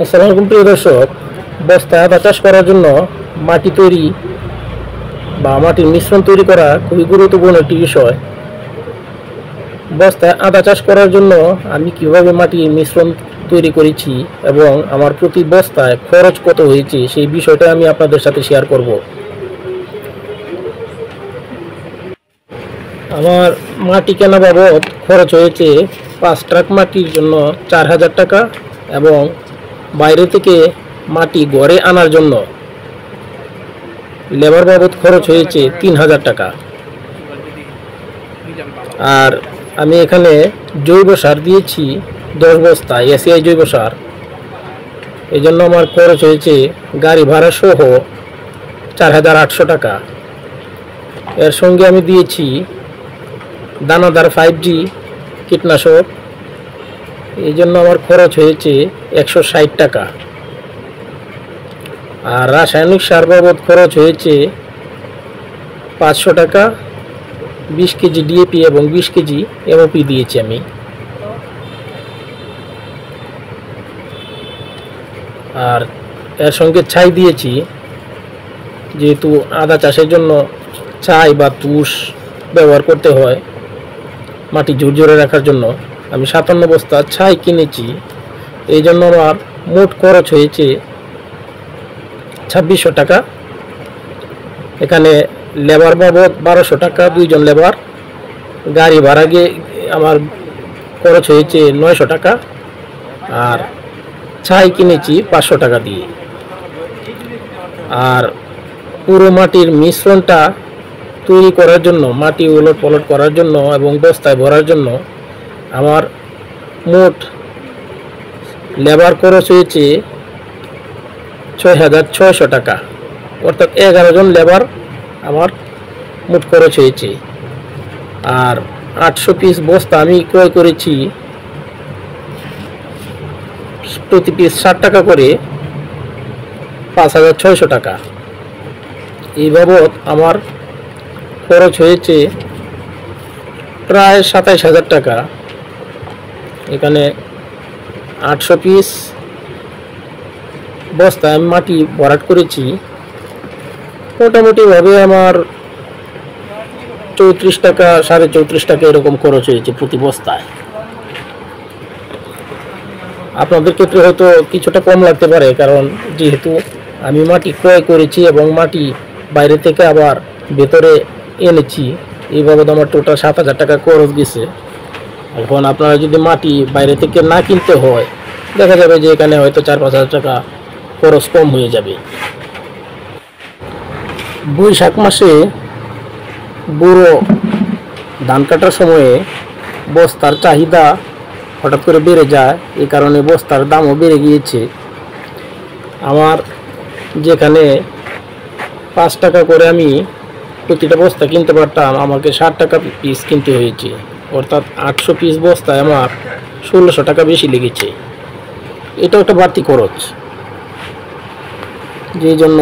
আসসালামু আলাইকুম প্রিয় দর্শক, বস্তায় আদা চাষ করার জন্য মাটি তৈরি বা মাটির মিশ্রণ তৈরি করা খুবই গুরুত্বপূর্ণ একটি বিষয়। বস্তায় আদা চাষ করার জন্য আমি কিভাবে মাটির মিশ্রণ তৈরি করেছি এবং আমার প্রতি বস্তায় খরচ কত হয়েছে সেই বিষয়টা আমি আপনাদের সাথে শেয়ার করব। আমার মাটি কেনা বাবদ খরচ হয়েছে 5 ট্রাক মাটির জন্য 4000 টাকা এবং বাইরে থেকে মাটি ঘরে আনার জন্য লেবার বাবদ খরচ হয়েছে 3000 টাকা। আর আমি এখানে জৈব সার দিয়েছি 10 বস্তা এসিআই জৈব সার। এই জন্য আমার খরচ হয়েছে গাড়ি ভাড়া সহ 4800 টাকা। এর সঙ্গে আমি দিয়েছি দানাদার 5G কীটনাশক। এই জন্য আমার খরচ হয়েছে 160 টাকা। আর রাসায়নিক সার বাবদ খরচ হয়েছে 500 টাকা। 20 কেজি ডিএপি এবং 20 কেজি এমওপি দিয়েছি আমি। আর এর সঙ্গে ছাই দিয়েছি, যেহেতু আদা চাষের জন্য ছাই বা তুষ ব্যবহার করতে হয় মাটি ঝুরঝুরে রাখার জন্য। আমি 57 বস্তা ছাই কিনেছি। এই জন্য আমার মোট খরচ হয়েছে 2600 টাকা। এখানে লেবার বাবদ 1200 টাকা, 2 জন লেবার। গাড়ি ভাড়া গিয়ে আমার খরচ হয়েছে 900 টাকা। আর ছাই কিনেছি 500 টাকা দিয়ে। আর পুরো মাটির মিশ্রণটা তৈরি করার জন্য, মাটি ওলট পলট করার জন্য এবং বস্তায় ভরার জন্য আমার মোট লেবার খরচ হয়েছে 6600 টাকা। অর্থাৎ 11 জন লেবার আমার মোট খরচ হয়েছে। আর 800 পিস বস্তা আমি ক্রয় করেছি, প্রতি পিস 60 টাকা করে, 5600 টাকা। এই বাবদ আমার খরচ হয়েছে প্রায় 27000 টাকা। এখানে 800 পিস বস্তায় আমি মাটি ভরাট করেছি। মোটামুটিভাবে আমার 34 টাকা, 34.5 টাকা এরকম খরচ হয়েছে প্রতি বস্তায়। আপনাদের ক্ষেত্রে হয়তো কিছুটা কম লাগতে পারে, কারণ যেহেতু আমি মাটি ক্রয় করেছি এবং মাটি বাইরে থেকে আবার ভেতরে এনেছি। এই বাবদ আমার টোটাল 7000 টাকা খরচ গেছে। এখন আপনারা যদি মাটি বাইরে থেকে না কিনতে হয়, দেখা যাবে যে এখানে হয়তো 4-5 হাজার টাকা খরচ কম হয়ে যাবে। বৈশাখ মাসে বুড়ো ধান কাটার সময়ে বস্তার চাহিদা হঠাৎ করে বেড়ে যায়। এই কারণে বস্তার দামও বেড়ে গিয়েছে। আমার যেখানে 5 টাকা করে আমি প্রতিটা বস্তা কিনতে পারতাম, আমাকে 60 টাকা পিস কিনতে হয়েছে। অর্থাৎ 800 পিস বস্তায় আমার 1600 টাকা বেশি লেগেছে। এটা একটা বাড়তি খরচ, যেই জন্য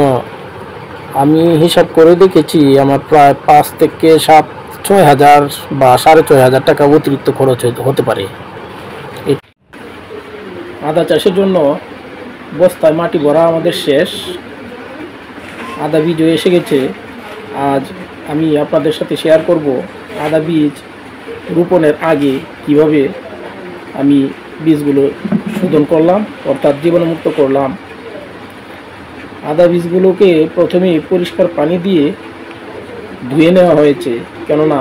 আমি হিসাব করে দেখেছি আমার প্রায় 5 থেকে 6 হাজার বা 6500 টাকা অতিরিক্ত খরচ হতে পারে। আদা চাষের জন্য বস্তায় মাটি ভরা আমাদের শেষ। আদা বীজও এসে গেছে। আজ আমি আপনাদের সাথে শেয়ার করব আদা বীজ রোপণের আগে কিভাবে আমি বীজগুলো শোধন করলাম, অর্থাৎ জীবাণুমুক্ত করলাম। আদা বীজগুলোকে প্রথমে পরিষ্কার পানি দিয়ে ধুয়ে নেওয়া হয়েছে, কেননা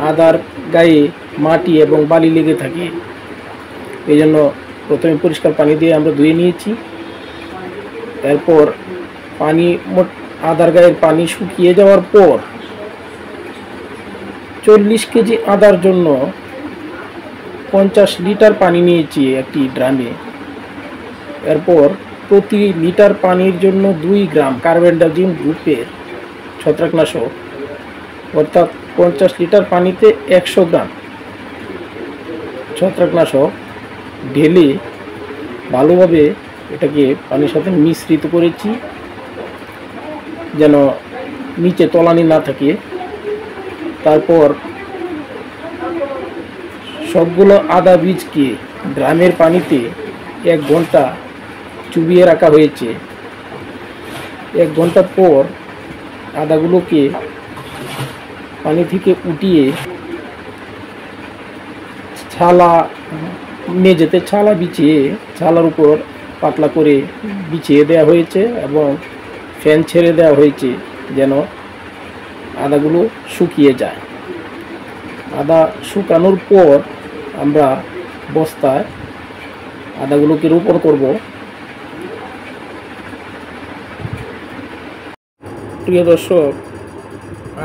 আদার গায়ে মাটি এবং বালি লেগে থাকে। এই জন্য প্রথমে পরিষ্কার পানি দিয়ে আমরা ধুয়ে নিয়েছি। এরপর আদার গায়ের পানি শুকিয়ে যাওয়ার পর 40 কেজি আদার জন্য 50 লিটার পানি নিয়েছি একটি ড্রামে। এরপর প্রতি লিটার পানির জন্য 2 গ্রাম কার্বেন্ডাজিম গ্রুপের ছত্রাকনাশক, অর্থাৎ 50 লিটার পানিতে 100 গ্রাম ছত্রাকনাশক ঢেলে ভালোভাবে এটাকে পানির সাথে মিশ্রিত করেছি, যেন নিচে তলানি না থাকে। তারপর সবগুলো আদা বীজকে ড্রামের পানিতে 1 ঘন্টা চুবিয়ে রাখা হয়েছে। 1 ঘন্টা পর আদাগুলোকে পানি থেকে উঠিয়ে ছালা, মেঝেতে ছালা বিছিয়ে ছালার উপর পাতলা করে বিছিয়ে দেওয়া হয়েছে এবং ফ্যান ছেড়ে দেওয়া হয়েছে যেন আদাগুলো শুকিয়ে যায়। আদা শুকানোর পর আমরা বস্তায় আদাগুলোকে রোপণ করব। প্রিয় দর্শক,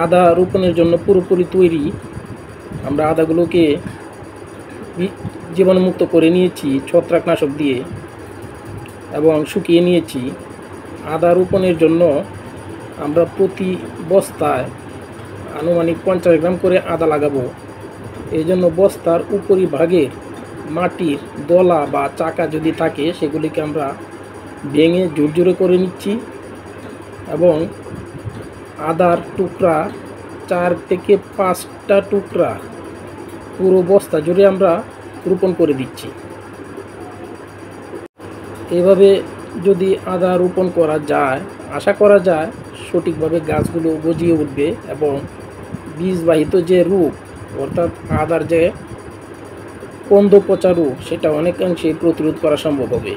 আদা রোপণের জন্য পুরোপুরি তৈরি। আমরা আদাগুলোকে জীবাণুমুক্ত করে নিয়েছি ছত্রাকনাশক দিয়ে এবং শুকিয়ে নিয়েছি। আদা রোপণের জন্য আমরা প্রতি বস্তায় আনুমানিক 50 গ্রাম করে আদা লাগাবো। এই জন্য বস্তার উপরিভাগের মাটির দলা বা চাকা যদি থাকে সেগুলিকে আমরা ভেঙে ঝুরঝুরে করে নিচ্ছি এবং আদার টুকরা 4 থেকে 5টা টুকরা পুরো বস্তা জুড়ে আমরা রোপণ করে দিচ্ছি। এভাবে যদি আদা রোপণ করা যায়, আশা করা যায় সঠিকভাবে গাছগুলো গজিয়ে উঠবে এবং বীজবাহিত যে রোগ অর্থাৎ আদার যে কন্দ পচা রোগ সেটা অনেকাংশেই প্রতিরোধ করা সম্ভব হবে।